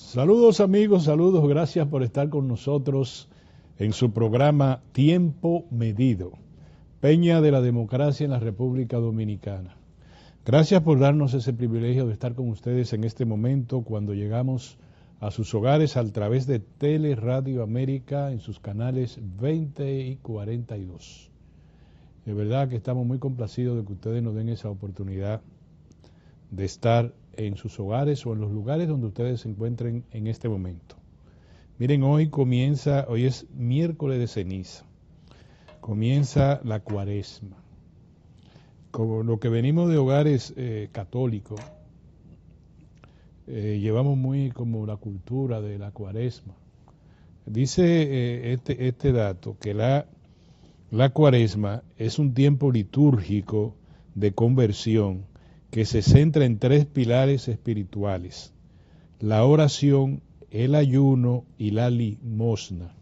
Saludos amigos, saludos, gracias por estar con nosotros en su programa Tiempo Medido, Peña de la Democracia en la República Dominicana. Gracias por darnos ese privilegio de estar con ustedes en este momento cuando llegamos a sus hogares a través de Tele Radio América en sus canales 20 y 42. De verdad que estamos muy complacidos de que ustedes nos den esa oportunidad de estar en sus hogares o en los lugares donde ustedes se encuentren en este momento. Miren, hoy es miércoles de ceniza, comienza la Cuaresma. Como lo que venimos de hogares católicos, llevamos muy como la cultura de la Cuaresma. Dice este dato que la Cuaresma es un tiempo litúrgico de conversión que se centra en tres pilares espirituales: la oración, el ayuno y la limosna.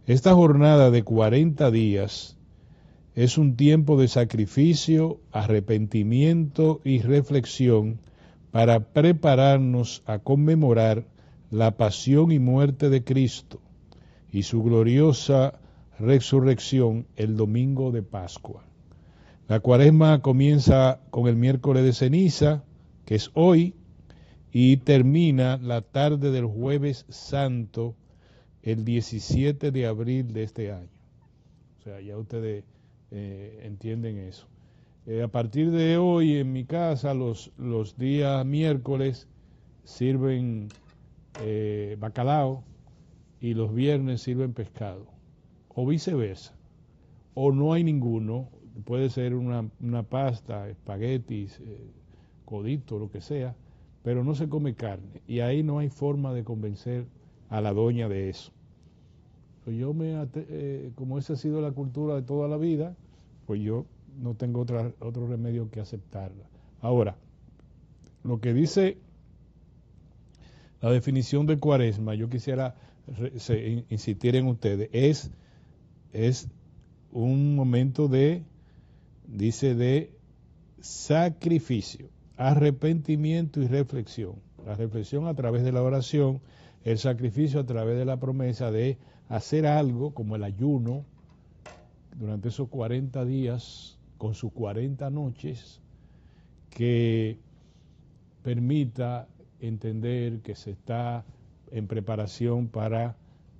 Esta jornada de 40 días es un tiempo de sacrificio, arrepentimiento y reflexión para prepararnos a conmemorar la pasión y muerte de Cristo y su gloriosa resurrección el domingo de Pascua. La Cuaresma comienza con el miércoles de ceniza, que es hoy, y termina la tarde del jueves santo, el 17 de abril de este año. O sea, ya ustedes entienden eso. A partir de hoy en mi casa, los días miércoles sirven bacalao y los viernes sirven pescado, o viceversa, o no hay ninguno. Puede ser una pasta, espaguetis, codito, lo que sea, pero no se come carne. Y ahí no hay forma de convencer a la doña de eso. Como esa ha sido la cultura de toda la vida, pues yo no tengo otro remedio que aceptarla. Ahora, lo que dice la definición de Cuaresma, yo quisiera insistir en ustedes, es un momento de sacrificio, arrepentimiento y reflexión. La reflexión a través de la oración, el sacrificio a través de la promesa de hacer algo como el ayuno durante esos 40 días con sus 40 noches que permita entender que se está en preparación para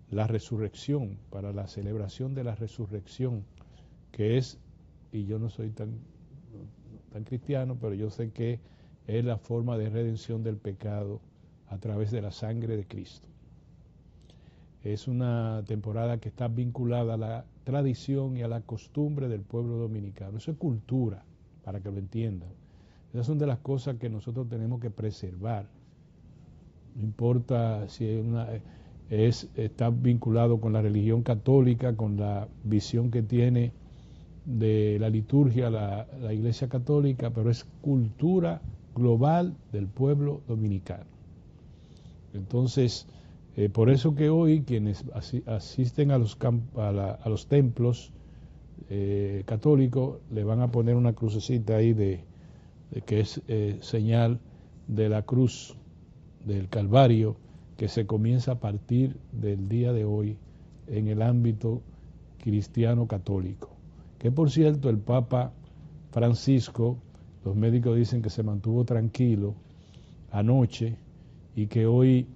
la resurrección, para la celebración de la resurrección, que es, y yo no soy tan cristiano, pero yo sé que es la forma de redención del pecado a través de la sangre de Cristo. Es una temporada que está vinculada a la tradición y a la costumbre del pueblo dominicano. Eso es cultura, para que lo entiendan. Esas son de las cosas que nosotros tenemos que preservar. No importa si está vinculado con la religión católica, con la visión que tiene de la liturgia la Iglesia Católica, pero es cultura global del pueblo dominicano. Entonces, por eso que hoy quienes asisten a los templos católicos le van a poner una crucecita ahí de que es señal de la cruz del Calvario, que se comienza a partir del día de hoy en el ámbito cristiano católico. Que por cierto, el Papa Francisco, los médicos dicen que se mantuvo tranquilo anoche y que hoy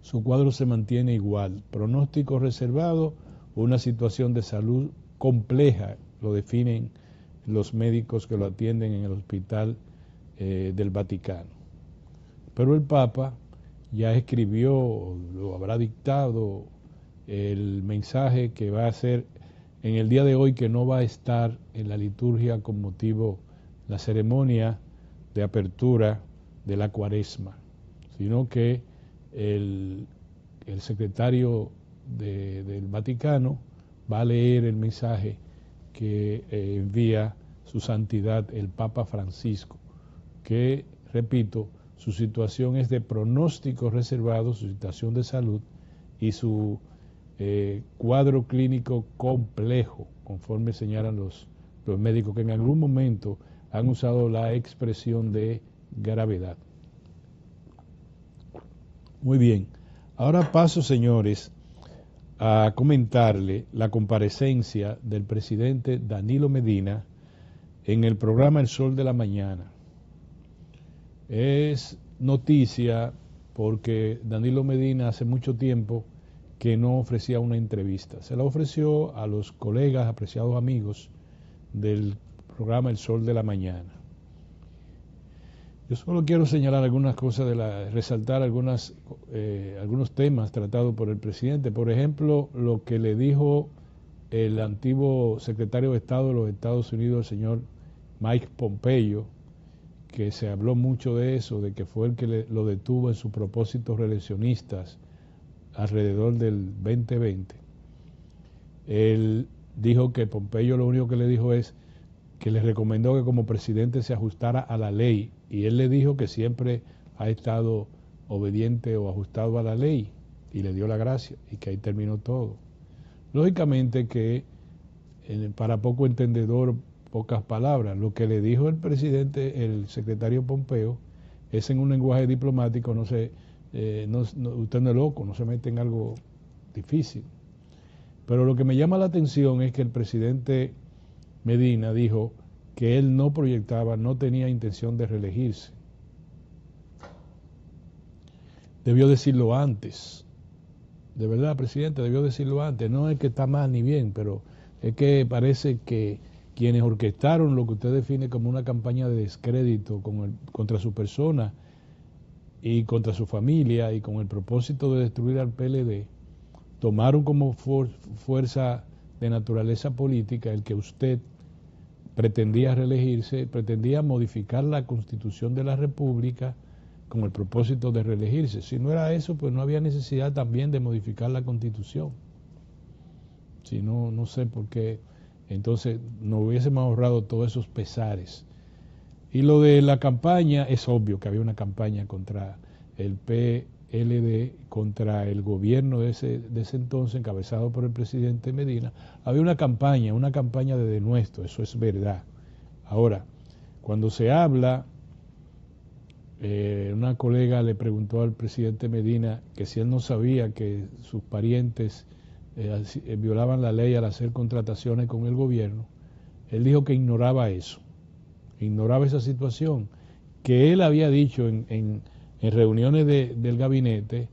su cuadro se mantiene igual. Pronóstico reservado, una situación de salud compleja, lo definen los médicos que lo atienden en el hospital del Vaticano. Pero el Papa ya escribió, lo habrá dictado, el mensaje que va a hacer en el día de hoy, que no va a estar en la liturgia con motivo la ceremonia de apertura de la Cuaresma, sino que el secretario del Vaticano va a leer el mensaje que envía su santidad el Papa Francisco, que, repito, su situación es de pronóstico reservado, su situación de salud y su cuadro clínico complejo, conforme señalan los médicos, que en algún momento han usado la expresión de gravedad. Muy bien. Ahora paso, señores, a comentarle la comparecencia del presidente Danilo Medina en el programa El Sol de la Mañana. Es noticia porque Danilo Medina hace mucho tiempo que no ofrecía una entrevista. Se la ofreció a los colegas, apreciados amigos del programa El Sol de la Mañana. Yo solo quiero señalar algunas cosas, resaltar algunos temas tratados por el presidente. Por ejemplo, lo que le dijo el antiguo secretario de Estado de los Estados Unidos, el señor Mike Pompeo, que se habló mucho de eso, de que fue el que lo detuvo en sus propósitos reeleccionistas alrededor del 2020. Él dijo que Pompeo lo único que le dijo es que le recomendó que como presidente se ajustara a la ley, y él le dijo que siempre ha estado obediente o ajustado a la ley, y le dio la gracia, y que ahí terminó todo. Lógicamente que para poco entendedor, pocas palabras. Lo que le dijo el presidente, el secretario Pompeo, es en un lenguaje diplomático, usted no es loco, no se mete en algo difícil. Pero lo que me llama la atención es que el presidente Medina dijo que él no proyectaba, no tenía intención de reelegirse. Debió decirlo antes. De verdad, presidente, debió decirlo antes. No es que está mal ni bien, pero es que parece que quienes orquestaron lo que usted define como una campaña de descrédito contra su persona y contra su familia y con el propósito de destruir al PLD, tomaron como fuerza de naturaleza política el que usted pretendía reelegirse, pretendía modificar la Constitución de la República con el propósito de reelegirse. Si no era eso, pues no había necesidad también de modificar la Constitución. Si no, no sé por qué. Entonces nos hubiésemos ahorrado todos esos pesares. Y lo de la campaña, es obvio que había una campaña contra el PLD, contra el gobierno de ese entonces, encabezado por el presidente Medina. Había una campaña de denuesto, eso es verdad. Ahora, cuando se habla, una colega le preguntó al presidente Medina que si él no sabía que sus parientes violaban la ley al hacer contrataciones con el gobierno. Él dijo que ignoraba eso, ignoraba esa situación, que él había dicho en reuniones del gabinete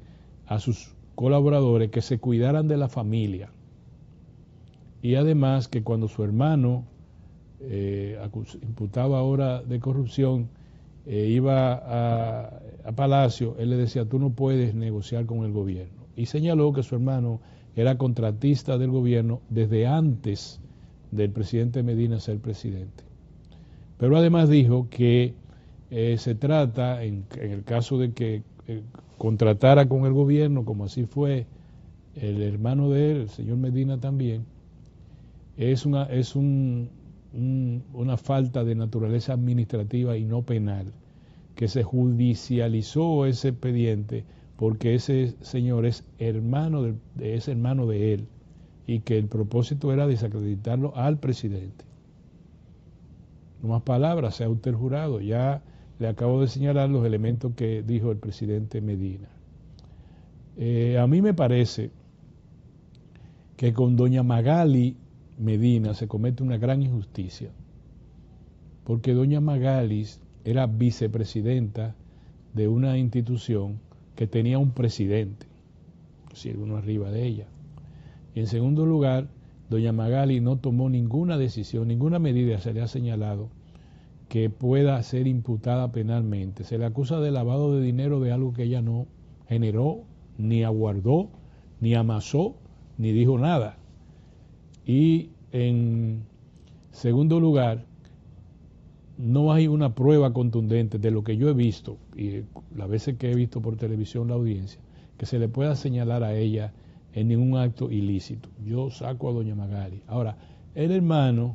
a sus colaboradores que se cuidaran de la familia, y además que cuando su hermano imputaba ahora de corrupción, iba a Palacio, él le decía: tú no puedes negociar con el gobierno, y señaló que su hermano era contratista del gobierno desde antes del presidente Medina ser presidente. Pero además dijo que se trata, en el caso de que contratara con el gobierno, como así fue el hermano de él, el señor Medina también, es una falta de naturaleza administrativa y no penal, que se judicializó ese expediente porque ese señor es hermano de él, y que el propósito era desacreditarlo al presidente. No más palabras, sea usted el jurado. Ya le acabo de señalar los elementos que dijo el presidente Medina. A mí me parece que con doña Magali Medina se comete una gran injusticia, porque doña Magali era vicepresidenta de una institución que tenía un presidente, es decir, uno arriba de ella. Y en segundo lugar, doña Magali no tomó ninguna decisión, ninguna medida se le ha señalado que pueda ser imputada penalmente. Se le acusa de lavado de dinero de algo que ella no generó, ni aguardó, ni amasó, ni dijo nada. Y en segundo lugar, no hay una prueba contundente de lo que yo he visto, y las veces que he visto por televisión la audiencia, que se le pueda señalar a ella en ningún acto ilícito. Yo saco a doña Magali. Ahora, el hermano,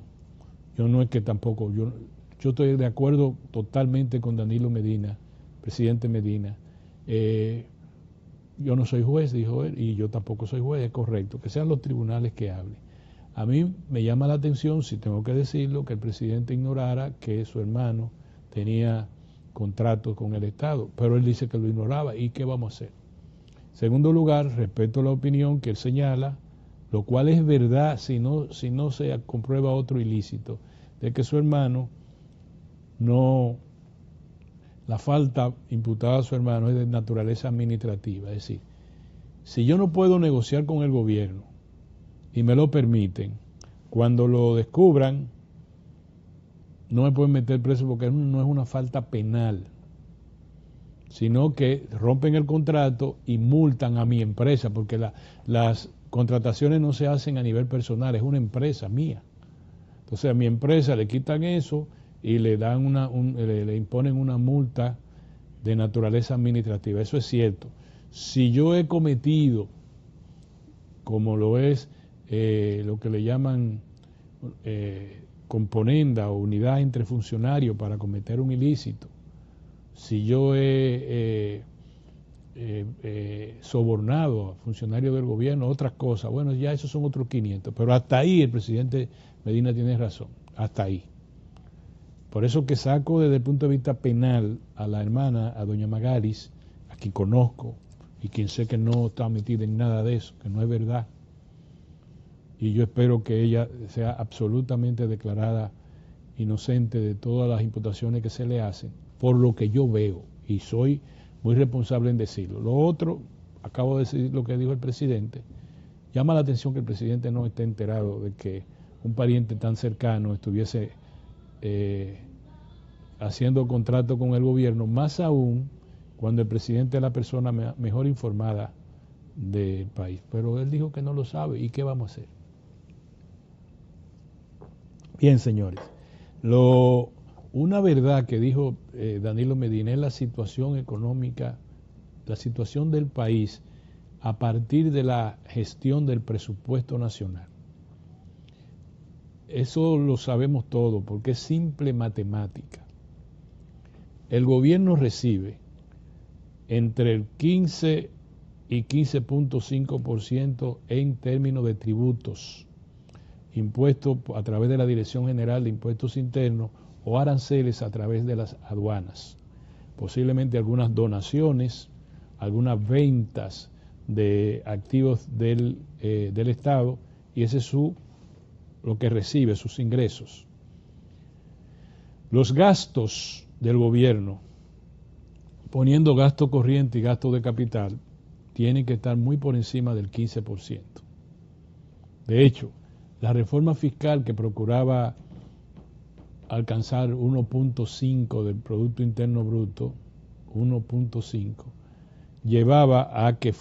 yo no es que tampoco, yo estoy de acuerdo totalmente con Danilo Medina, presidente Medina. Yo no soy juez, dijo él, y yo tampoco soy juez, es correcto, que sean los tribunales que hablen. A mí me llama la atención, si tengo que decirlo, que el presidente ignorara que su hermano tenía contratos con el Estado, pero él dice que lo ignoraba. ¿Y qué vamos a hacer? Segundo lugar, respeto la opinión que él señala, lo cual es verdad si no se comprueba otro ilícito, de que su hermano no, la falta imputada a su hermano es de naturaleza administrativa. Es decir, si yo no puedo negociar con el gobierno y me lo permiten, cuando lo descubran, no me pueden meter preso porque no es una falta penal, sino que rompen el contrato y multan a mi empresa, porque las contrataciones no se hacen a nivel personal, es una empresa mía. Entonces a mi empresa le quitan eso y le dan le imponen una multa de naturaleza administrativa. Eso es cierto. Si yo he cometido, como lo es lo que le llaman componenda o unidad entre funcionarios para cometer un ilícito, si yo he sobornado a funcionarios del gobierno, otras cosas, bueno, ya esos son otros 500, pero hasta ahí el presidente Medina tiene razón, hasta ahí. Por eso que saco desde el punto de vista penal a la hermana, a doña Magaris, a quien conozco y quien sé que no está metida en nada de eso, que no es verdad. Y yo espero que ella sea absolutamente declarada inocente de todas las imputaciones que se le hacen, por lo que yo veo, y soy muy responsable en decirlo. Lo otro, acabo de decir lo que dijo el presidente, llama la atención que el presidente no esté enterado de que un pariente tan cercano estuviese haciendo contrato con el gobierno, más aún cuando el presidente es la persona mejor informada del país. Pero él dijo que no lo sabe, ¿y qué vamos a hacer? Bien, señores, una verdad que dijo Danilo Medina es la situación económica, la situación del país a partir de la gestión del presupuesto nacional. Eso lo sabemos todo porque es simple matemática. El gobierno recibe entre el 15 y 15.5% en términos de tributos, impuestos a través de la Dirección General de Impuestos Internos o aranceles a través de las aduanas. Posiblemente algunas donaciones, algunas ventas de activos del Estado, y ese es lo que recibe, sus ingresos. Los gastos del gobierno, poniendo gasto corriente y gasto de capital, tienen que estar muy por encima del 15%. De hecho, la reforma fiscal que procuraba alcanzar 1.5 del Producto Interno Bruto, 1.5, llevaba a que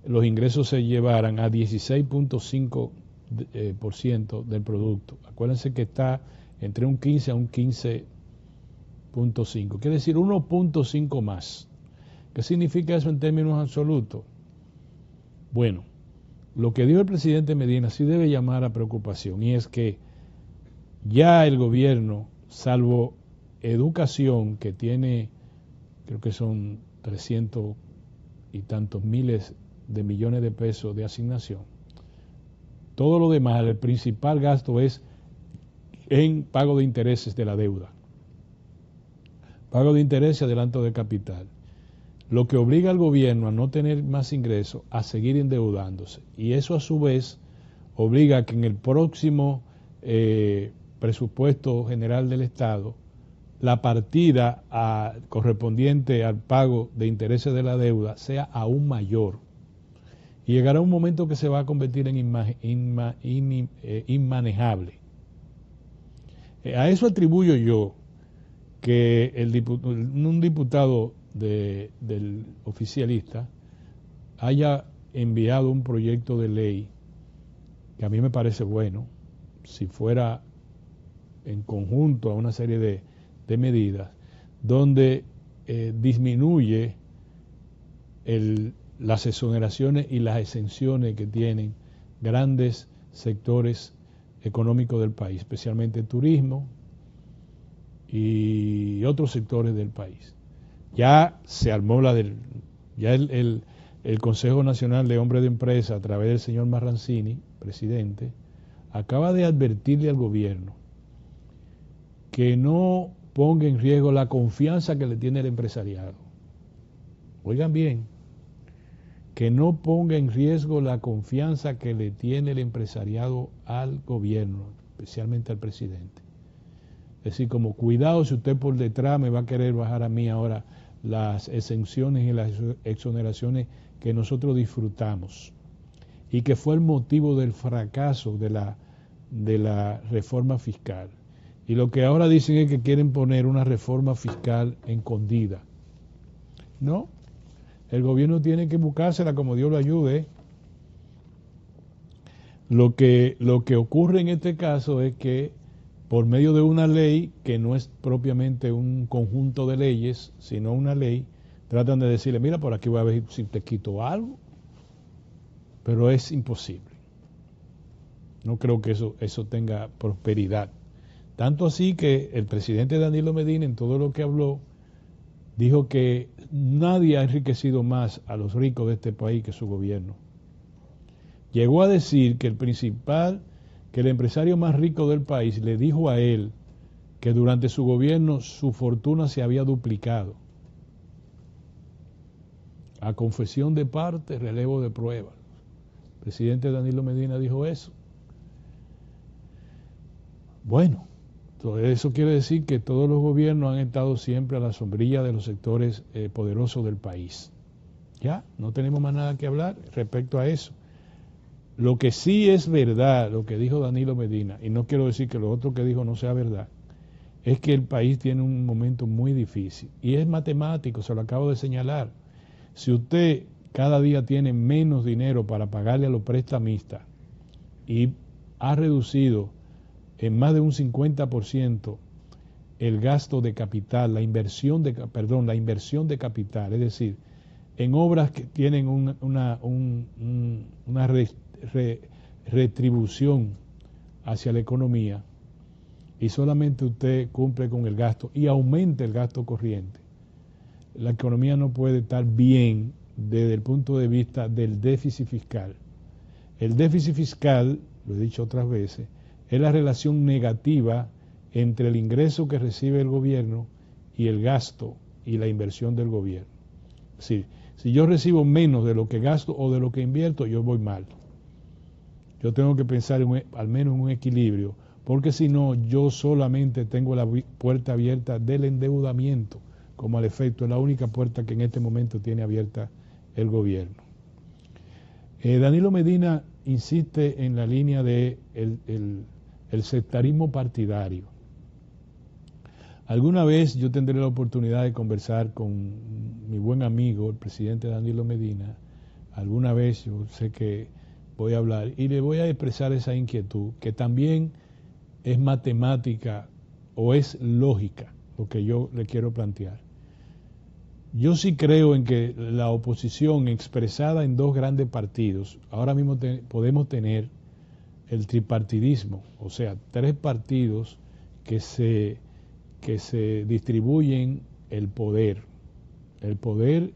los ingresos se llevaran a 16.5% del producto. Acuérdense que está entre un 15 a un 15.5, quiere decir 1.5 más. ¿Qué significa eso en términos absolutos? Bueno, lo que dijo el presidente Medina sí debe llamar a preocupación, y es que ya el gobierno, salvo educación, que tiene, creo que son 300 y tantos miles de millones de pesos de asignación, todo lo demás, el principal gasto es en pago de intereses de la deuda, pago de intereses y adelanto de capital, lo que obliga al gobierno a no tener más ingresos, a seguir endeudándose, y eso a su vez obliga a que en el próximo presupuesto general del Estado, la partida correspondiente al pago de intereses de la deuda sea aún mayor. Y llegará un momento que se va a convertir en inmanejable. A eso atribuyo yo que un diputado del oficialista haya enviado un proyecto de ley que a mí me parece bueno, si fuera en conjunto a una serie de medidas, donde disminuye las exoneraciones y las exenciones que tienen grandes sectores económicos del país, especialmente el turismo y otros sectores del país. Ya se armó el Consejo Nacional de Hombres de Empresa, a través del señor Marrancini, presidente, acaba de advertirle al gobierno que no ponga en riesgo la confianza que le tiene el empresariado. Oigan bien, que no ponga en riesgo la confianza que le el empresariado al gobierno, especialmente al presidente. Es decir, como cuidado si usted por detrás me va a querer bajar a mí ahora las exenciones y las exoneraciones que nosotros disfrutamos y que fue el motivo del fracaso de la reforma fiscal. Y lo que ahora dicen es que quieren poner una reforma fiscal escondida. No, el gobierno tiene que buscársela como Dios lo ayude. Lo que ocurre en este caso es que por medio de una ley, que no es propiamente un conjunto de leyes, sino una ley, tratan de decirle, mira, por aquí voy a ver si te quito algo, pero es imposible. No creo que eso tenga prosperidad. Tanto así que el presidente Danilo Medina, en todo lo que habló, dijo que nadie ha enriquecido más a los ricos de este país que su gobierno. Llegó a decir que el empresario más rico del país le dijo a él que durante su gobierno su fortuna se había duplicado. A confesión de parte, relevo de pruebas. El presidente Danilo Medina dijo eso. Bueno, eso quiere decir que todos los gobiernos han estado siempre a la sombrilla de los sectores poderosos del país. Ya, no tenemos más nada que hablar respecto a eso. Lo que sí es verdad, lo que dijo Danilo Medina, y no quiero decir que lo otro que dijo no sea verdad, es que el país tiene un momento muy difícil. Y es matemático, se lo acabo de señalar. Si usted cada día tiene menos dinero para pagarle a los prestamistas y ha reducido en más de un 50% el gasto de capital, la inversión de capital, es decir, en obras que tienen una retribución hacia la economía, y solamente usted cumple con el gasto y aumenta el gasto corriente, la economía no puede estar bien desde el punto de vista del déficit fiscal. El déficit fiscal, lo he dicho otras veces, es la relación negativa entre el ingreso que recibe el gobierno y el gasto y la inversión del gobierno. Es decir, si yo recibo menos de lo que gasto o de lo que invierto, yo voy mal. Yo tengo que pensar al menos en un equilibrio, porque si no, yo solamente tengo la puerta abierta del endeudamiento, como al efecto es la única puerta que en este momento tiene abierta el gobierno. Danilo Medina insiste en la línea de el sectarismo partidario. Alguna vez yo tendré la oportunidad de conversar con mi buen amigo, el presidente Danilo Medina. Alguna vez yo sé que voy a hablar y le voy a expresar esa inquietud, que también es matemática o es lógica lo que yo le quiero plantear. Yo sí creo en que la oposición expresada en dos grandes partidos, ahora mismo podemos tener el tripartidismo, o sea, tres partidos que se distribuyen el poder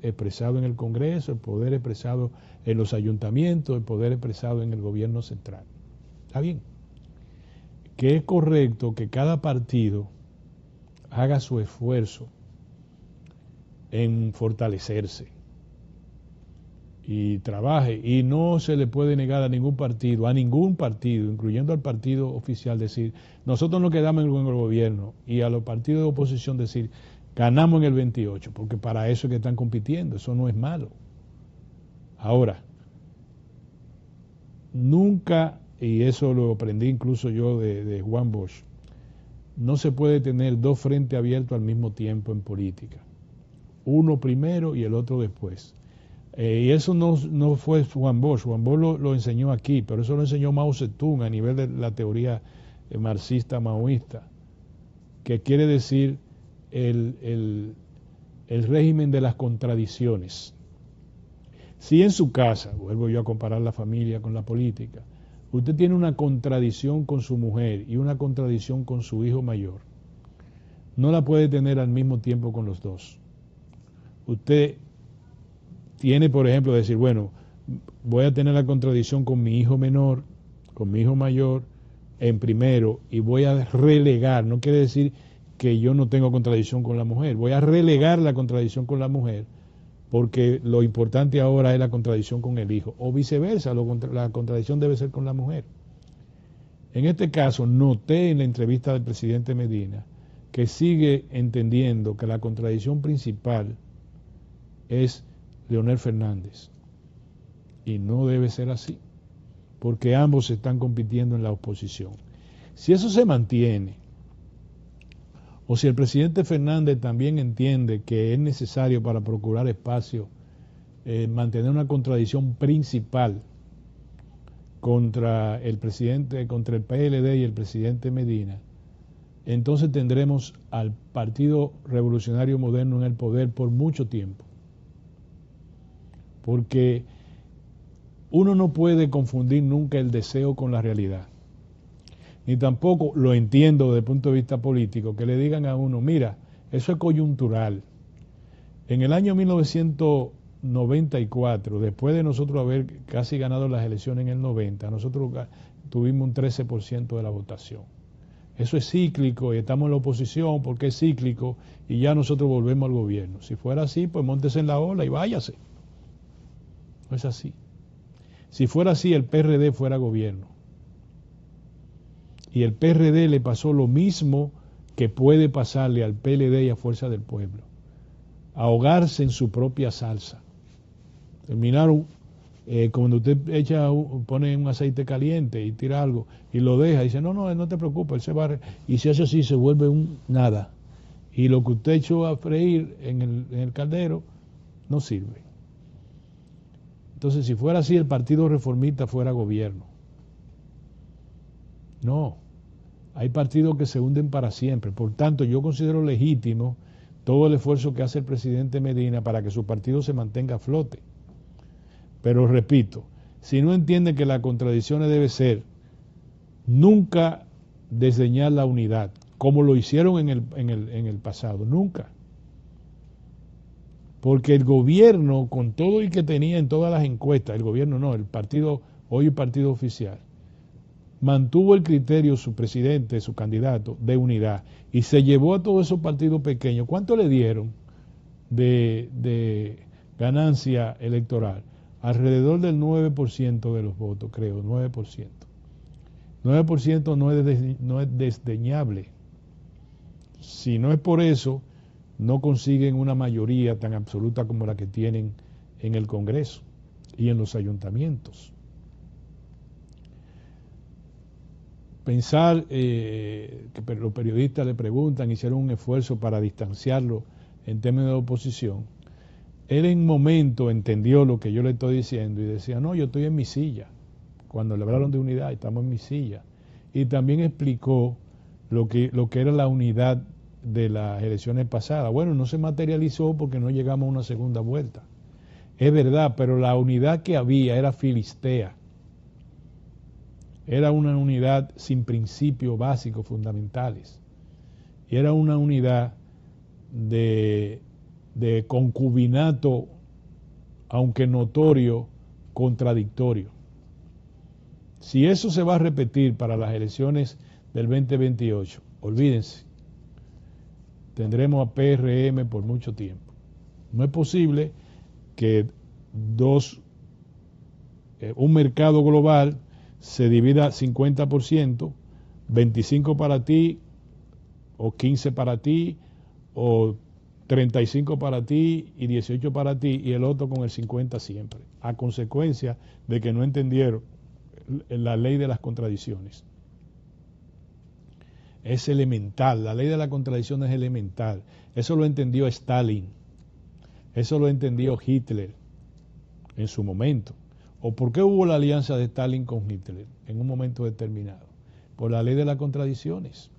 expresado en el Congreso, el poder expresado en los ayuntamientos, el poder expresado en el gobierno central. Está bien. Que es correcto que cada partido haga su esfuerzo en fortalecerse y trabaje, y no se le puede negar a ningún partido, incluyendo al partido oficial, decir, nosotros nos quedamos en el gobierno, y a los partidos de oposición decir, ganamos en el 28, porque para eso es que están compitiendo, eso no es malo. Ahora, nunca, y eso lo aprendí incluso yo de Juan Bosch, no se puede tener dos frentes abiertos al mismo tiempo en política. Uno primero y el otro después. Y eso no fue Juan Bosch lo enseñó aquí, pero eso lo enseñó Mao Zedong a nivel de la teoría marxista maoísta, que quiere decir el régimen de las contradicciones. Si en su casa, vuelvo yo a comparar la familia con la política, usted tiene una contradicción con su mujer y una contradicción con su hijo mayor, no la puede tener al mismo tiempo con los dos. Usted tiene, por ejemplo, decir, bueno, voy a tener la contradicción con mi hijo menor, con mi hijo mayor, en primero, y voy a relegar, no quiere decir que yo no tengo contradicción con la mujer, voy a relegar la contradicción con la mujer porque lo importante ahora es la contradicción con el hijo, o viceversa, la contradicción debe ser con la mujer. En este caso, noté en la entrevista del presidente Medina que sigue entendiendo que la contradicción principal es Leonel Fernández. Y no debe ser así, porque ambos están compitiendo en la oposición. Si eso se mantiene, o si el presidente Fernández también entiende que es necesario para procurar espacio mantener una contradicción principal contra el presidente, contra el PLD y el presidente Medina, entonces tendremos al Partido Revolucionario Moderno en el poder por mucho tiempo. Porque uno no puede confundir nunca el deseo con la realidad. Ni tampoco lo entiendo desde el punto de vista político, que le digan a uno, mira, eso es coyuntural. En el año 1994, después de nosotros haber casi ganado las elecciones en el 90, nosotros tuvimos un 13% de la votación. Eso es cíclico y estamos en la oposición porque es cíclico y ya nosotros volvemos al gobierno. Si fuera así, pues móntese en la ola y váyase. No es así. Si fuera así, el PRD fuera gobierno. Y el PRD le pasó lo mismo que puede pasarle al PLD y a Fuerza del Pueblo. Ahogarse en su propia salsa. Terminaron, cuando usted pone un aceite caliente y tira algo y lo deja y dice, no te preocupes, él se va y si hace así se vuelve un nada. Y lo que usted echó a freír en el caldero no sirve. Entonces, si fuera así, el Partido Reformista fuera gobierno. No, hay partidos que se hunden para siempre. Por tanto, yo considero legítimo todo el esfuerzo que hace el presidente Medina para que su partido se mantenga a flote. Pero repito, si no entiende que la contradicción debe ser nunca desdeñar la unidad, como lo hicieron en el pasado, nunca. Porque el gobierno, con todo y que tenía en todas las encuestas, el gobierno no, el partido, hoy el partido oficial, mantuvo el criterio, su presidente, su candidato, de unidad, y se llevó a todos esos partidos pequeños. ¿Cuánto le dieron de ganancia electoral? Alrededor del 9% de los votos, creo, 9%. 9% no es desdeñable. Si no es por eso, no consiguen una mayoría tan absoluta como la que tienen en el Congreso y en los ayuntamientos. Pensar que los periodistas le preguntan, hicieron un esfuerzo para distanciarlo en términos de oposición. Él en un momento entendió lo que yo le estoy diciendo y decía, no, yo estoy en mi silla. Cuando le hablaron de unidad, estamos en mi silla. Y también explicó lo que era la unidad de las elecciones pasadas. Bueno, no se materializó porque no llegamos a una segunda vuelta. Es verdad, pero la unidad que había era filistea. Era una unidad sin principios básicos fundamentales. Y era una unidad de concubinato, aunque notorio, contradictorio. Si eso se va a repetir para las elecciones del 2028, olvídense, tendremos a PRM por mucho tiempo. No es posible que un mercado global se divida 50%, 25 para ti, o 15 para ti, o 35 para ti y 18 para ti, y el otro con el 50 siempre, a consecuencia de que no entendieron la ley de las contradicciones. Es elemental, la ley de la contradicción es elemental. Eso lo entendió Stalin, eso lo entendió Hitler en su momento. ¿O por qué hubo la alianza de Stalin con Hitler en un momento determinado? Por la ley de las contradicciones.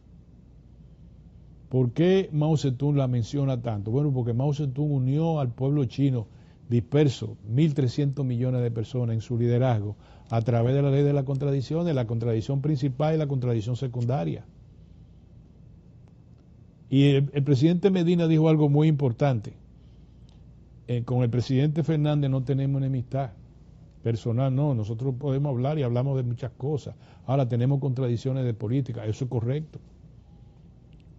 ¿Por qué Mao Zedong la menciona tanto? Bueno, porque Mao Zedong unió al pueblo chino disperso, 1.300 millones de personas en su liderazgo, a través de la ley de las contradicciones, la contradicción principal y la contradicción secundaria. Y el presidente Medina dijo algo muy importante. Con el presidente Fernández no tenemos enemistad personal, no, nosotros podemos hablar y hablamos de muchas cosas. Ahora tenemos contradicciones de política, eso es correcto.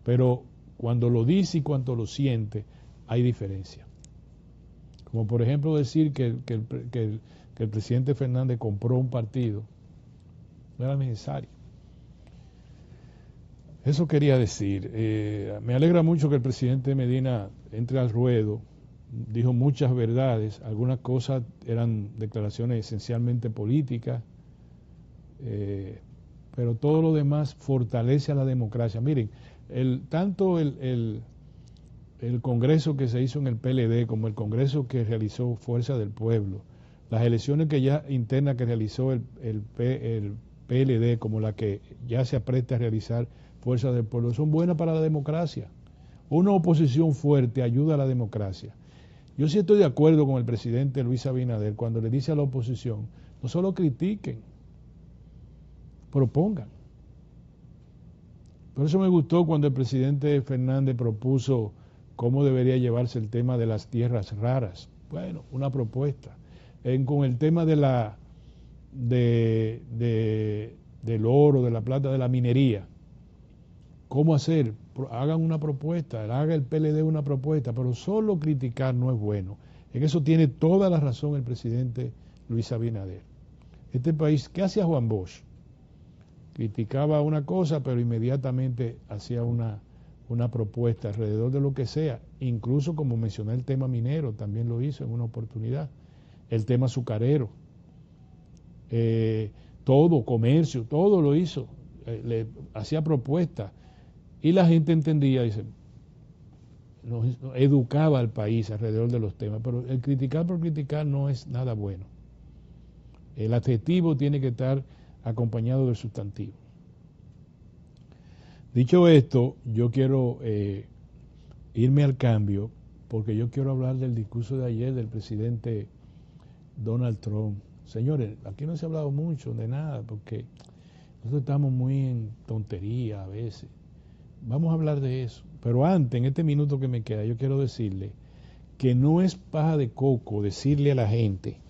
Pero cuando lo dice y cuando lo siente, hay diferencia. como por ejemplo decir que el presidente Fernández compró un partido, no era necesario. Eso quería decir. Me alegra mucho que el presidente Medina entre al ruedo, dijo muchas verdades, algunas cosas eran declaraciones esencialmente políticas, pero todo lo demás fortalece a la democracia. Miren, tanto el congreso que se hizo en el PLD como el congreso que realizó Fuerza del Pueblo, las elecciones que ya internas que realizó el PLD como la que ya se apresta a realizar Fuerza del Pueblo, son buenas para la democracia. Una oposición fuerte ayuda a la democracia. Yo sí estoy de acuerdo con el presidente Luis Abinader cuando le dice a la oposición, no solo critiquen, propongan. Por eso me gustó cuando el presidente Fernández propuso cómo debería llevarse el tema de las tierras raras. Bueno, una propuesta. Con el tema del oro, de la plata, de la minería. ¿Cómo hacer? Hagan una propuesta, haga el PLD una propuesta, pero solo criticar no es bueno. En eso tiene toda la razón el presidente Luis Abinader. Este país, ¿qué hacía Juan Bosch? Criticaba una cosa, pero inmediatamente hacía una propuesta alrededor de lo que sea. Incluso, como mencioné, el tema minero, también lo hizo en una oportunidad. El tema azucarero. Todo, comercio, todo lo hizo. Le hacía propuestas. Y la gente entendía, dice, educaba al país alrededor de los temas, pero el criticar por criticar no es nada bueno. El adjetivo tiene que estar acompañado del sustantivo. Dicho esto, yo quiero irme al cambio, porque yo quiero hablar del discurso de ayer del presidente Donald Trump. Señores, aquí no se ha hablado mucho de nada, porque nosotros estamos muy en tontería a veces. Vamos a hablar de eso. Pero antes, en este minuto que me queda, yo quiero decirle que no es paja de coco decirle a la gente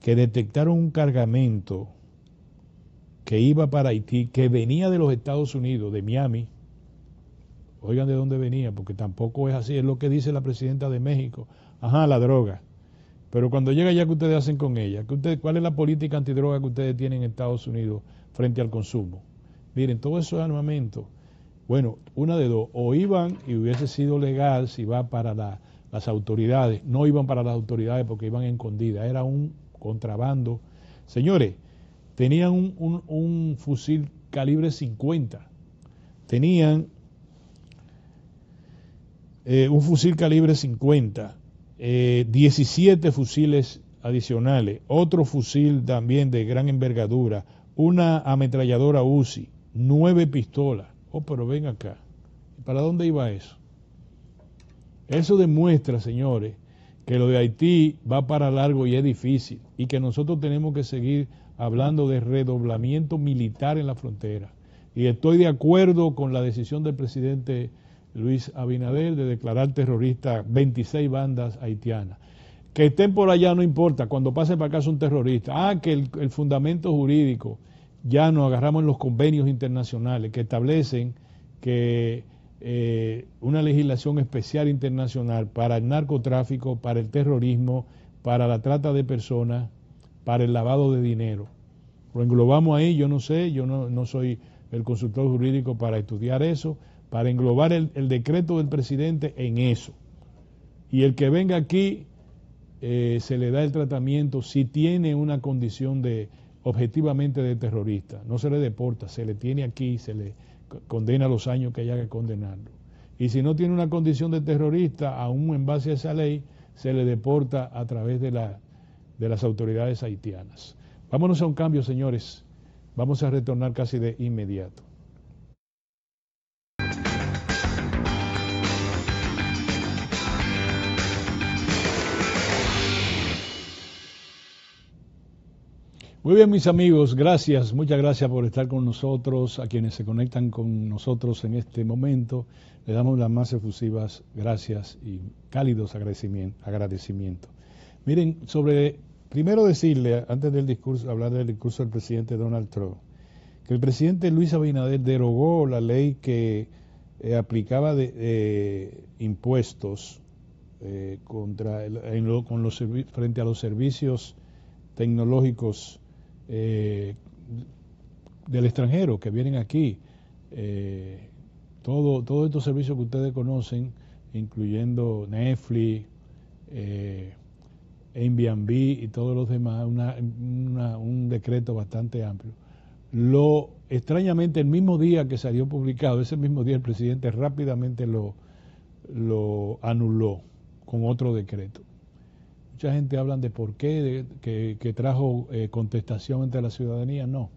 que detectaron un cargamento que iba para Haití, que venía de los Estados Unidos, de Miami. Oigan de dónde venía, porque tampoco es así, es lo que dice la presidenta de México. Ajá, la droga. Pero cuando llega ya, ¿qué ustedes hacen con ella? ¿Cuál es la política antidroga que ustedes tienen en Estados Unidos frente al consumo? Miren, todo eso es armamento. Bueno, una de dos, o iban y hubiese sido legal si va para las autoridades, no iban para las autoridades porque iban escondidas, era un contrabando. Señores, tenían un fusil calibre 50, tenían un fusil calibre 50, 17 fusiles adicionales, otro fusil también de gran envergadura, una ametralladora Uzi, 9 pistolas. Oh, pero ven acá. ¿Para dónde iba eso? Eso demuestra, señores, que lo de Haití va para largo y es difícil, y que nosotros tenemos que seguir hablando de redoblamiento militar en la frontera. Y estoy de acuerdo con la decisión del presidente Luis Abinader de declarar terroristas 26 bandas haitianas. Que estén por allá no importa, cuando pasen para acá son terroristas. Que el fundamento jurídico, ya nos agarramos en los convenios internacionales que establecen que una legislación especial internacional para el narcotráfico, para el terrorismo, para la trata de personas, para el lavado de dinero. Lo englobamos ahí, yo no sé, yo no soy el consultor jurídico para estudiar eso, para englobar el decreto del presidente en eso. Y el que venga aquí se le da el tratamiento si tiene una condición objetivamente de terrorista. No se le deporta, se le tiene aquí, se le condena los años que haya que condenarlo. Y si no tiene una condición de terrorista, aún en base a esa ley, se le deporta a través de las autoridades haitianas. Vámonos a un cambio, señores. Vamos a retornar casi de inmediato. Muy bien, mis amigos, gracias, muchas gracias por estar con nosotros, a quienes se conectan con nosotros en este momento. Le damos las más efusivas gracias y cálidos agradecimientos. Miren, primero decirle, antes del discurso, hablar del discurso del presidente Donald Trump, que el presidente Luis Abinader derogó la ley que aplicaba impuestos frente a los servicios tecnológicos del extranjero que vienen aquí. Todos estos servicios que ustedes conocen, incluyendo Netflix, Airbnb y todos los demás, un decreto bastante amplio. Extrañamente, el mismo día que salió publicado, ese mismo día el presidente rápidamente lo anuló con otro decreto. Mucha gente habla de por qué, que trajo contestación entre la ciudadanía. No,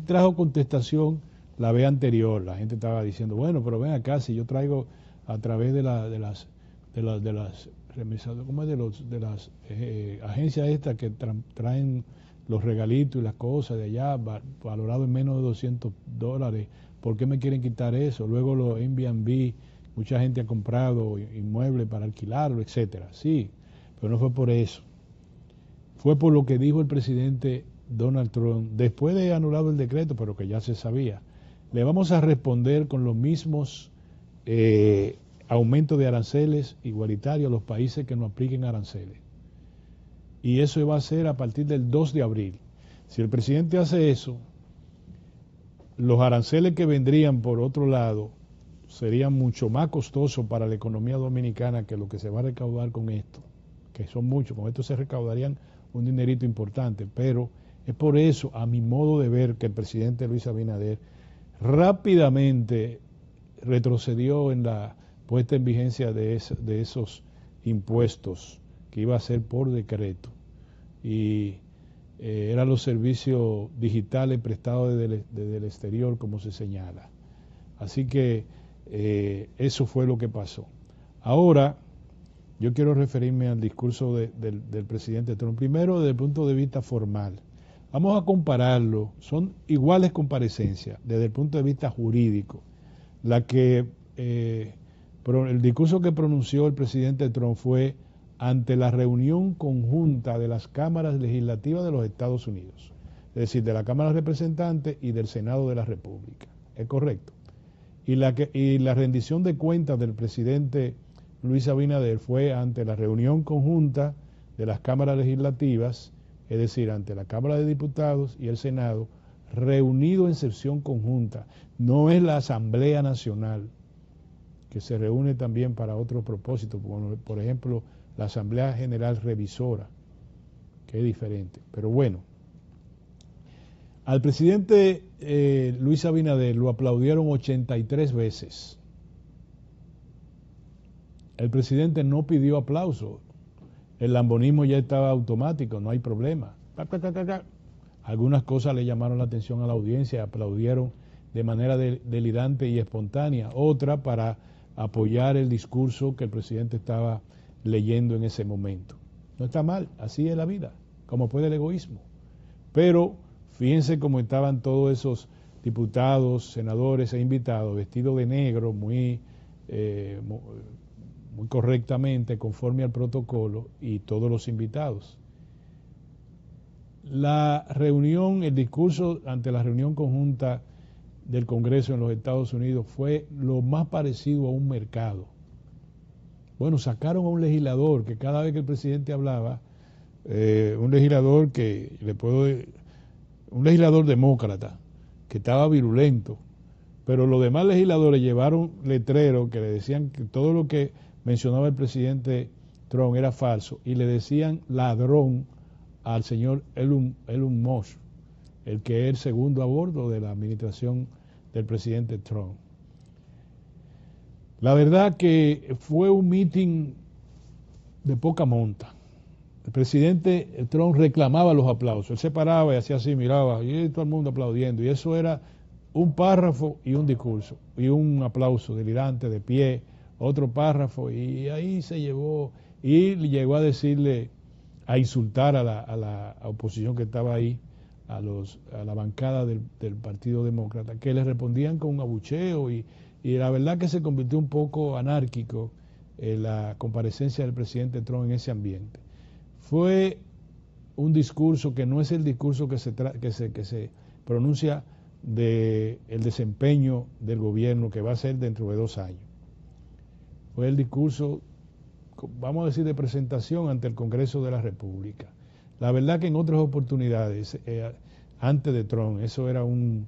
trajo contestación la vez anterior. La gente estaba diciendo, bueno, pero ven acá, si yo traigo a través de las agencias estas que traen los regalitos y las cosas de allá, valorado en menos de $200, ¿por qué me quieren quitar eso? Luego los Airbnb, mucha gente ha comprado inmuebles para alquilarlo, etcétera. Sí, pero no fue por eso. Fue por lo que dijo el presidente Donald Trump, después de anulado el decreto, pero que ya se sabía. Le vamos a responder con los mismos aumentos de aranceles igualitarios a los países que no apliquen aranceles. Y eso va a ser a partir del 2 de abril. Si el presidente hace eso, los aranceles que vendrían por otro lado serían mucho más costosos para la economía dominicana que lo que se va a recaudar con esto, que son muchos. Con esto se recaudarían un dinerito importante, pero es por eso, a mi modo de ver, que el presidente Luis Abinader rápidamente retrocedió en la puesta en vigencia de esos impuestos que iba a ser por decreto, y eran los servicios digitales prestados desde el exterior, como se señala. Así que eso fue lo que pasó. Ahora, yo quiero referirme al discurso del presidente Trump. Primero, desde el punto de vista formal. Vamos a compararlo, son iguales comparecencias desde el punto de vista jurídico. El discurso que pronunció el presidente Trump fue ante la reunión conjunta de las cámaras legislativas de los Estados Unidos, es decir, de la Cámara de Representantes y del Senado de la República. ¿Es correcto? Y la rendición de cuentas del presidente Luis Abinader fue ante la reunión conjunta de las cámaras legislativas, es decir, ante la Cámara de Diputados y el Senado, reunido en sesión conjunta. No es la Asamblea Nacional, que se reúne también para otros propósitos, como por ejemplo la Asamblea General Revisora, que es diferente. Pero bueno, al presidente Luis Abinader lo aplaudieron 83 veces. El presidente no pidió aplauso. El lambonismo ya estaba automático, no hay problema. Algunas cosas le llamaron la atención a la audiencia, aplaudieron de manera delirante y espontánea. Otra para apoyar el discurso que el presidente estaba leyendo en ese momento. No está mal, así es la vida, como puede el egoísmo. Pero fíjense cómo estaban todos esos diputados, senadores e invitados vestidos de negro, muy correctamente, conforme al protocolo, y todos los invitados. El discurso ante la reunión conjunta del Congreso en los Estados Unidos fue lo más parecido a un mercado. Bueno, sacaron a un legislador que cada vez que el presidente hablaba, un legislador demócrata, que estaba virulento, pero los demás legisladores llevaron letreros que le decían que todo lo que mencionaba el presidente Trump era falso, y le decían ladrón al señor Elon Musk, el que es el segundo a bordo de la administración del presidente Trump. La verdad que fue un meeting de poca monta. El presidente Trump reclamaba los aplausos. Él se paraba y hacía así, miraba, y todo el mundo aplaudiendo. Y eso era un párrafo y un discurso, y un aplauso delirante, de pie, otro párrafo, y ahí se llevó, y llegó a decirle, a insultar a la oposición que estaba ahí, a la bancada del Partido Demócrata, que le respondían con un abucheo, y la verdad que se convirtió un poco anárquico la comparecencia del presidente Trump en ese ambiente. Fue un discurso que no es el discurso que se pronuncia del desempeño del gobierno que va a ser dentro de 2 años. Fue el discurso vamos a decir, de presentación ante el Congreso de la República. La verdad que en otras oportunidades, antes de Trump, eso era una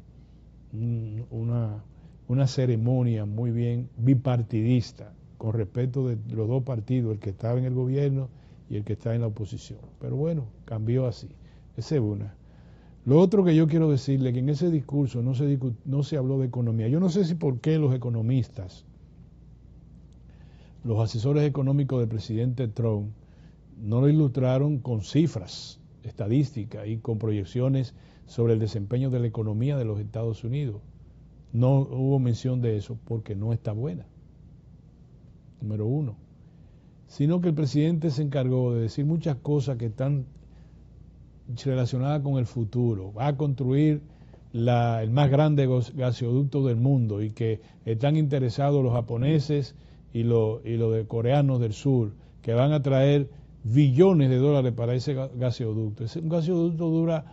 ceremonia muy bien bipartidista, con respecto de los dos partidos, el que estaba en el gobierno y el que está en la oposición. Pero bueno, cambió así. Esa es una. Lo otro que yo quiero decirle, que en ese discurso no se habló de economía. Yo no sé si por qué los economistas, los asesores económicos del presidente Trump, no lo ilustraron con cifras estadísticas y con proyecciones sobre el desempeño de la economía de los Estados Unidos. No hubo mención de eso porque no está buena, número uno. Sino que el presidente se encargó de decir muchas cosas que están relacionadas con el futuro. Va a construir el más grande gasoducto del mundo y que están interesados los japoneses y los de coreanos del sur, que van a traer billones de dólares para ese gasoducto. Un gasoducto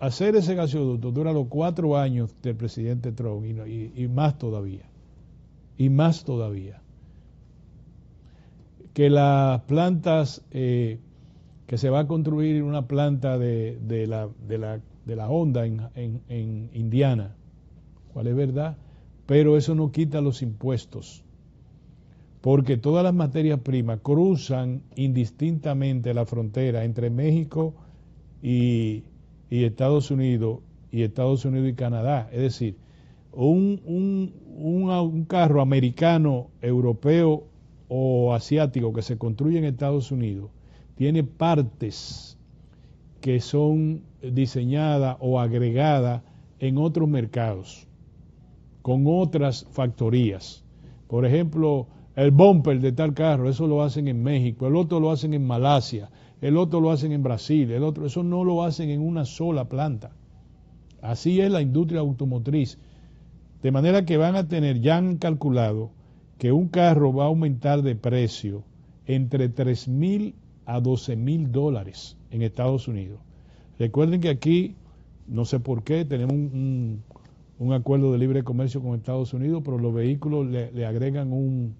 hacer ese gasoducto dura los 4 años del presidente Trump y más todavía. Y más todavía. Que las plantas, que se va a construir una planta de la Honda en Indiana, cuál es verdad, pero eso no quita los impuestos, porque todas las materias primas cruzan indistintamente la frontera entre México y Estados Unidos y Canadá. Es decir, un carro americano, europeo o asiático que se construye en Estados Unidos tiene partes que son diseñadas o agregadas en otros mercados, con otras factorías. Por ejemplo, el bumper de tal carro, eso lo hacen en México, el otro lo hacen en Malasia, el otro lo hacen en Brasil, eso no lo hacen en una sola planta. Así es la industria automotriz. De manera que ya han calculado que un carro va a aumentar de precio entre $3,000 a $12,000 en Estados Unidos. Recuerden que aquí, no sé por qué, tenemos un acuerdo de libre comercio con Estados Unidos, pero los vehículos le agregan un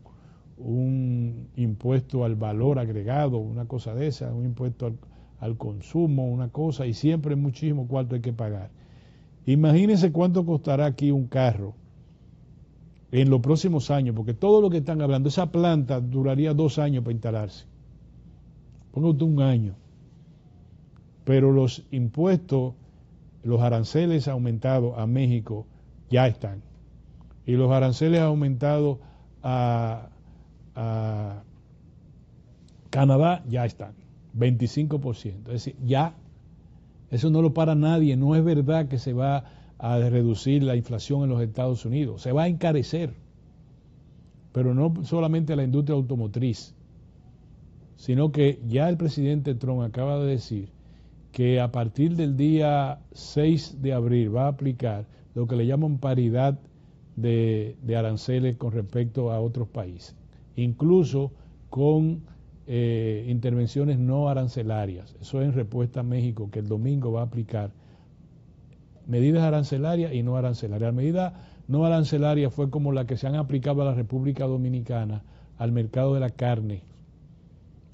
impuesto al valor agregado, una cosa de esa, un impuesto al consumo, una cosa, y siempre muchísimo cuánto hay que pagar. Imagínense cuánto costará aquí un carro en los próximos años, porque todo lo que están hablando, esa planta duraría 2 años para instalarse. Ponga usted 1 año. Pero los impuestos, los aranceles aumentados a México ya están. Y los aranceles aumentados a Canadá ya están. 25%. Es decir, ya, eso no lo para nadie. No es verdad que se va a reducir la inflación en los Estados Unidos. Se va a encarecer. Pero no solamente la industria automotriz, sino que ya el presidente Trump acaba de decir que a partir del día 6 de abril va a aplicar lo que le llaman paridad de aranceles con respecto a otros países, incluso con intervenciones no arancelarias. Eso es en respuesta a México, que el domingo va a aplicar medidas arancelarias y no arancelarias. La medida no arancelaria fue como la que se han aplicado a la República Dominicana al mercado de la carne.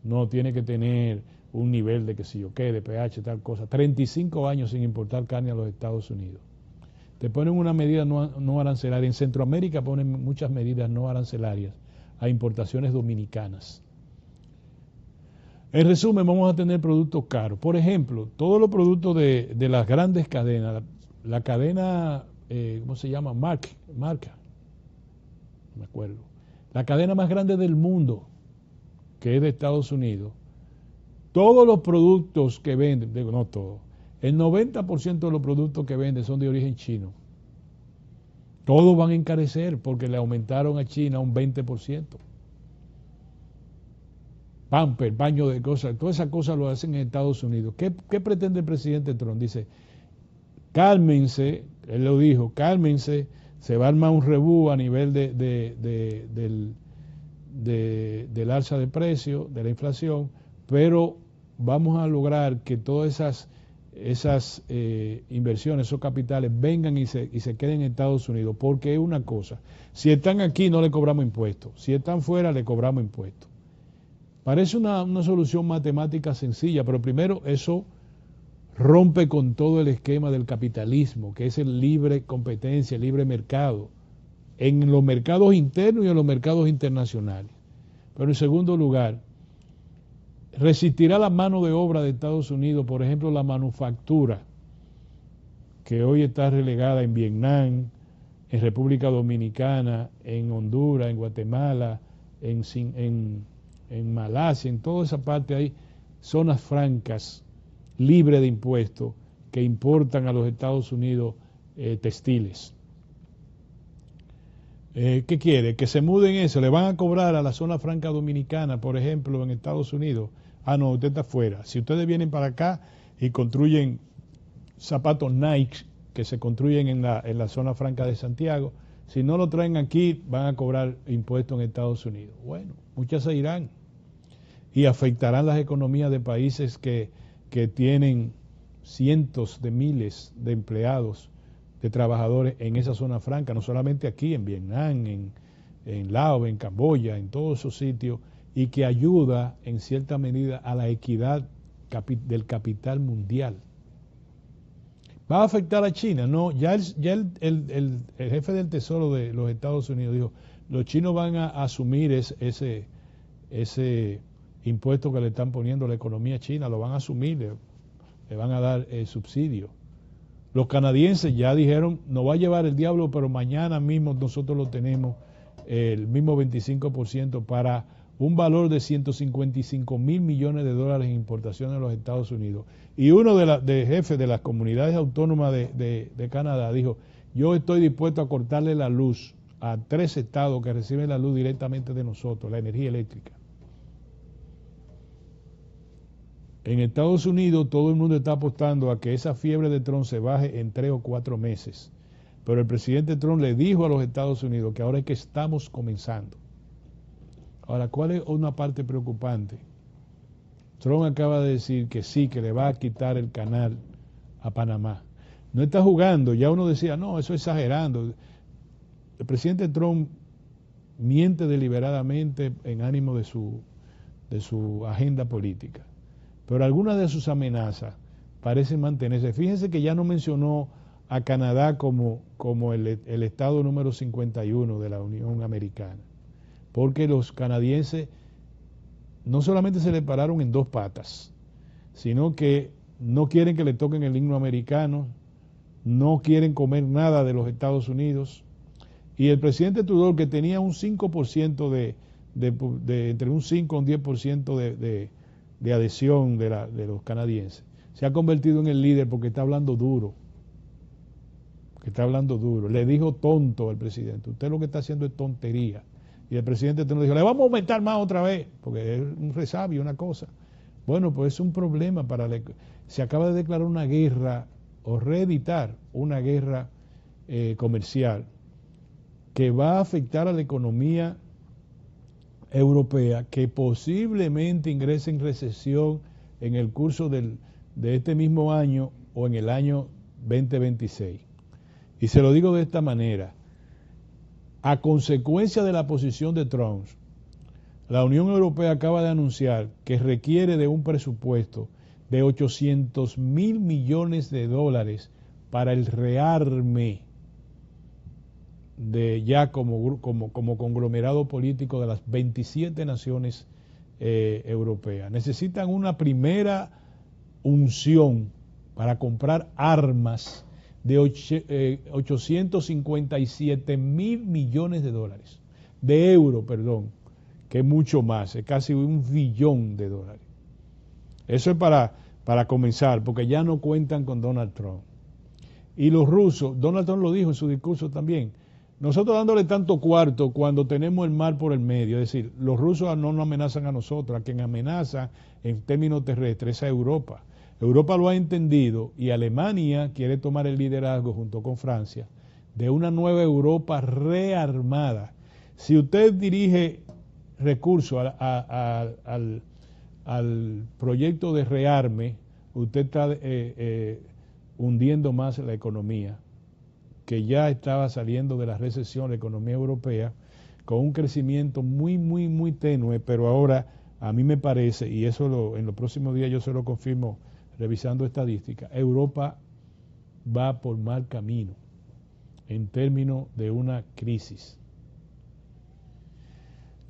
No tiene que tener un nivel de que si yo qué, de pH, tal cosa. 35 años sin importar carne a los Estados Unidos. Te ponen una medida no arancelaria. En Centroamérica ponen muchas medidas no arancelarias a importaciones dominicanas. En resumen, vamos a tener productos caros. Por ejemplo, todos los productos de las grandes cadenas, la cadena, ¿cómo se llama? Marca, no me acuerdo. La cadena más grande del mundo, que es de Estados Unidos, todos los productos que venden, digo, no todos, el 90% de los productos que venden son de origen chino. Todos van a encarecer porque le aumentaron a China un 20%. Pamper, baño de cosas, todas esas cosas lo hacen en Estados Unidos. ¿Qué pretende el presidente Trump? Dice, cálmense, él lo dijo, cálmense, se va a armar un rebú a nivel del alza de precio, de la inflación, pero vamos a lograr que todas esas inversiones, esos capitales vengan y se queden en Estados Unidos, porque es una cosa, si están aquí no le cobramos impuestos, si están fuera le cobramos impuestos. Parece una solución matemática sencilla, pero primero eso rompe con todo el esquema del capitalismo, que es el libre competencia, el libre mercado, en los mercados internos y en los mercados internacionales. Pero en segundo lugar, resistirá la mano de obra de Estados Unidos, por ejemplo, la manufactura, que hoy está relegada en Vietnam, en República Dominicana, en Honduras, en Guatemala, en Malasia, en toda esa parte hay zonas francas, libres de impuestos, que importan a los Estados Unidos textiles. ¿Qué quiere? Que se muden eso, le van a cobrar a la zona franca dominicana, por ejemplo, en Estados Unidos. Ah, no, usted está afuera. Si ustedes vienen para acá y construyen zapatos Nike que se construyen en la zona franca de Santiago, si no lo traen aquí, van a cobrar impuestos en Estados Unidos. Bueno, muchas se irán y afectarán las economías de países que tienen cientos de miles de empleados, de trabajadores en esa zona franca, no solamente aquí, en Vietnam, en Laos, en Camboya, en todos esos sitios, y que ayuda en cierta medida a la equidad del capital mundial. ¿Va a afectar a China? No, ya el jefe del Tesoro de los Estados Unidos dijo, los chinos van a asumir ese impuesto que le están poniendo a la economía china, lo van a asumir, le van a dar subsidio. Los canadienses ya dijeron, nos va a llevar el diablo, pero mañana mismo nosotros lo tenemos, el mismo 25% para un valor de 155 mil millones de dólares en importaciones a los Estados Unidos. Y uno de jefes de las comunidades autónomas de Canadá dijo, yo estoy dispuesto a cortarle la luz a 3 estados que reciben la luz directamente de nosotros, la energía eléctrica. En Estados Unidos todo el mundo está apostando a que esa fiebre de Trump se baje en 3 o 4 meses. Pero el presidente Trump le dijo a los Estados Unidos que ahora es que estamos comenzando. Ahora, ¿cuál es una parte preocupante? Trump acaba de decir que sí, que le va a quitar el canal a Panamá. No está jugando, ya uno decía, no, eso es exagerando. El presidente Trump miente deliberadamente en ánimo de su agenda política. Pero algunas de sus amenazas parecen mantenerse. Fíjense que ya no mencionó a Canadá como el estado número 51 de la Unión Americana, porque los canadienses no solamente se le pararon en 2 patas, sino que no quieren que le toquen el himno americano, no quieren comer nada de los Estados Unidos, y el presidente Trudeau, que tenía un 5% entre un 5 y un 10% de adhesión de los canadienses, se ha convertido en el líder porque está hablando duro. Le dijo tonto al presidente, usted lo que está haciendo es tontería. Y el presidente nos dijo, le vamos a aumentar más otra vez, porque es un resabio, una cosa. Bueno, pues es un problema se acaba de declarar una guerra, o reeditar una guerra comercial, que va a afectar a la economía europea, que posiblemente ingrese en recesión en el curso de este mismo año o en el año 2026. Y se lo digo de esta manera, a consecuencia de la posición de Trump, la Unión Europea acaba de anunciar que requiere de un presupuesto de 800 mil millones de dólares para el rearme ya como conglomerado político de las 27 naciones europeas. Necesitan una primera unción para comprar armas de 857 mil millones de dólares, de euros, perdón, que es mucho más, es casi $1 billón. Eso es para comenzar, porque ya no cuentan con Donald Trump. Y los rusos, Donald Trump lo dijo en su discurso también, nosotros dándole tanto cuarto cuando tenemos el mar por el medio, es decir, los rusos no nos amenazan a nosotros, a quien amenaza en términos terrestres es a Europa. Europa lo ha entendido y Alemania quiere tomar el liderazgo junto con Francia de una nueva Europa rearmada. Si usted dirige recursos al proyecto de rearme, usted está hundiendo más la economía, que ya estaba saliendo de la recesión, la economía europea, con un crecimiento muy, muy, muy tenue, pero ahora A mí me parece, y eso en los próximos días yo se lo confirmo revisando estadísticas, Europa va por mal camino en términos de una crisis.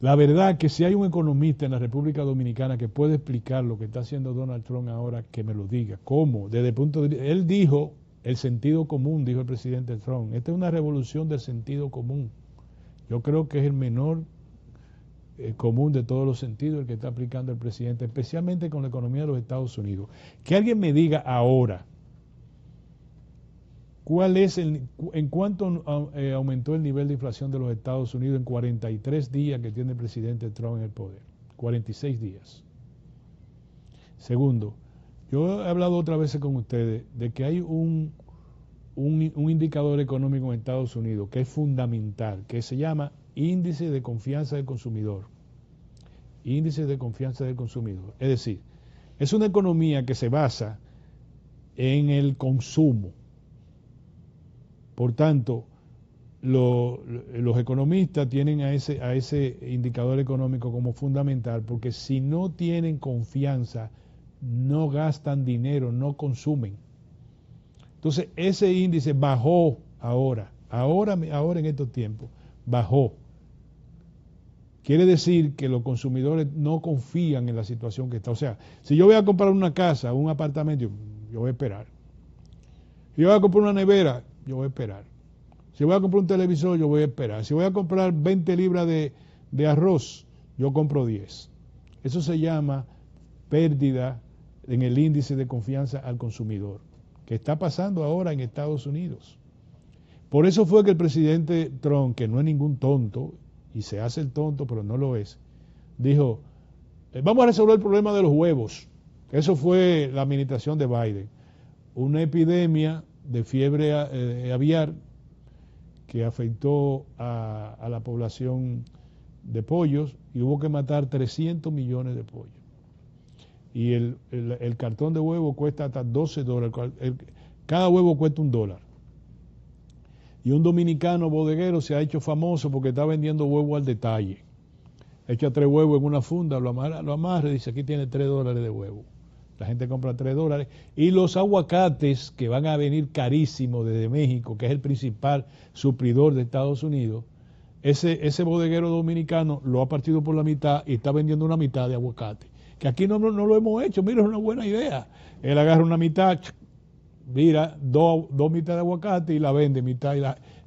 La verdad que si hay un economista en la República Dominicana que puede explicar lo que está haciendo Donald Trump ahora, que me lo diga. ¿Cómo? Desde el punto de vista, él dijo el sentido común, dijo el presidente Trump. Esta es una revolución del sentido común. Yo creo que es el menor común de todos los sentidos el que está aplicando el presidente, especialmente con la economía de los Estados Unidos. Que alguien me diga ahora en cuánto aumentó el nivel de inflación de los Estados Unidos en 43 días que tiene el presidente Trump en el poder. 46 días. Segundo, yo he hablado otras veces con ustedes de que hay un indicador económico en Estados Unidos que es fundamental, que se llama índice de confianza del consumidor. Índice de confianza del consumidor. Es decir, es una economía que se basa en el consumo. Por tanto, los economistas tienen a ese indicador económico como fundamental, porque si no tienen confianza, no gastan dinero, no consumen. Entonces, ese índice bajó ahora en estos tiempos, bajó. Quiere decir que los consumidores no confían en la situación que está. O sea, si yo voy a comprar una casa, un apartamento, yo voy a esperar. Si yo voy a comprar una nevera, yo voy a esperar. Si voy a comprar un televisor, yo voy a esperar. Si voy a comprar 20 libras de arroz, yo compro 10. Eso se llama pérdida en el índice de confianza al consumidor, que está pasando ahora en Estados Unidos. Por eso fue que el presidente Trump, que no es ningún tonto, y se hace el tonto, pero no lo es, dijo, vamos a resolver el problema de los huevos. Eso fue la administración de Biden. Una epidemia de fiebre aviar que afectó a la población de pollos y hubo que matar 300 millones de pollos. Y el cartón de huevo cuesta hasta $12. Cada huevo cuesta $1. Y un dominicano bodeguero se ha hecho famoso porque está vendiendo huevo al detalle. Echa 3 huevos en una funda, lo amarra y dice, aquí tiene $3 de huevo. La gente compra $3. Y los aguacates, que van a venir carísimos desde México, que es el principal supridor de Estados Unidos, ese bodeguero dominicano lo ha partido por la mitad y está vendiendo una mitad de aguacate. Que aquí no lo hemos hecho, mira, es una buena idea. Él agarra una mitad, mira, dos mitades de aguacate y la vende mitad.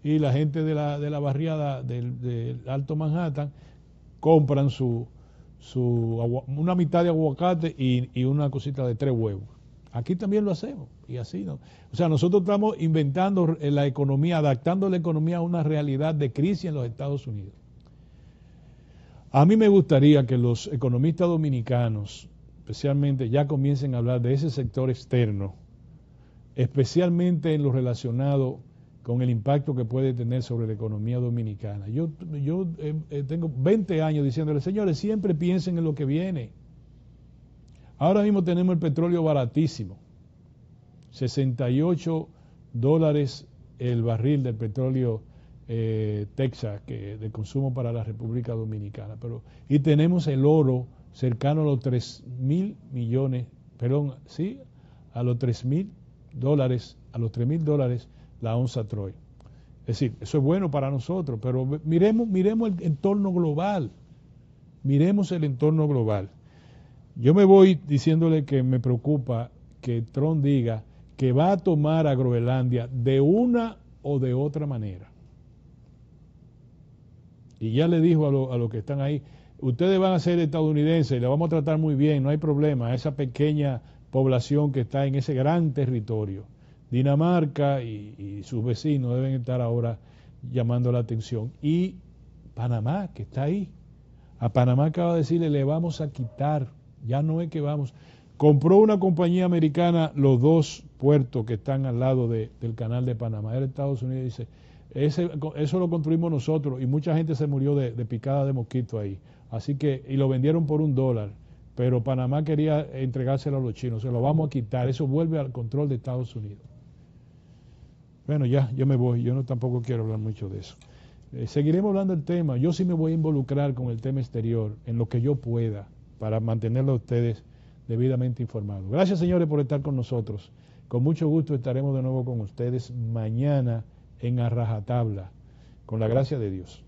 Y la gente de la barriada del Alto Manhattan compran una mitad de aguacate y una cosita de 3 huevos. Aquí también lo hacemos y así no. O sea, nosotros estamos inventando la economía, adaptando la economía a una realidad de crisis en los Estados Unidos. A mí me gustaría que los economistas dominicanos, especialmente, ya comiencen a hablar de ese sector externo, especialmente en lo relacionado con el impacto que puede tener sobre la economía dominicana. Yo tengo 20 años diciéndole, señores, siempre piensen en lo que viene. Ahora mismo tenemos el petróleo baratísimo, $68 el barril del petróleo Texas, de consumo para la República Dominicana. Y tenemos el oro cercano a los $3,000 a los $3,000 la onza Troy. Es decir, eso es bueno para nosotros, pero miremos el entorno global. Miremos el entorno global. Yo me voy diciéndole que me preocupa que Trump diga que va a tomar a Groenlandia de una o de otra manera. Y ya le dijo a los que están ahí, ustedes van a ser estadounidenses y le vamos a tratar muy bien, no hay problema, a esa pequeña población que está en ese gran territorio. Dinamarca y sus vecinos deben estar ahora llamando la atención. Y Panamá, que está ahí. A Panamá acaba de decirle, le vamos a quitar, ya no es que vamos. Compró una compañía americana los 2 puertos que están al lado del canal de Panamá. Era Estados Unidos dice, eso lo construimos nosotros y mucha gente se murió de picada de mosquito ahí. Así que, y lo vendieron por $1. Pero Panamá quería entregárselo a los chinos, se lo vamos a quitar, eso vuelve al control de Estados Unidos. Bueno, ya, yo me voy, yo tampoco quiero hablar mucho de eso. Seguiremos hablando del tema, yo sí me voy a involucrar con el tema exterior, en lo que yo pueda, para mantenerlos a ustedes debidamente informados. Gracias, señores, por estar con nosotros. Con mucho gusto estaremos de nuevo con ustedes mañana en A Rajatabla, con la gracia de Dios.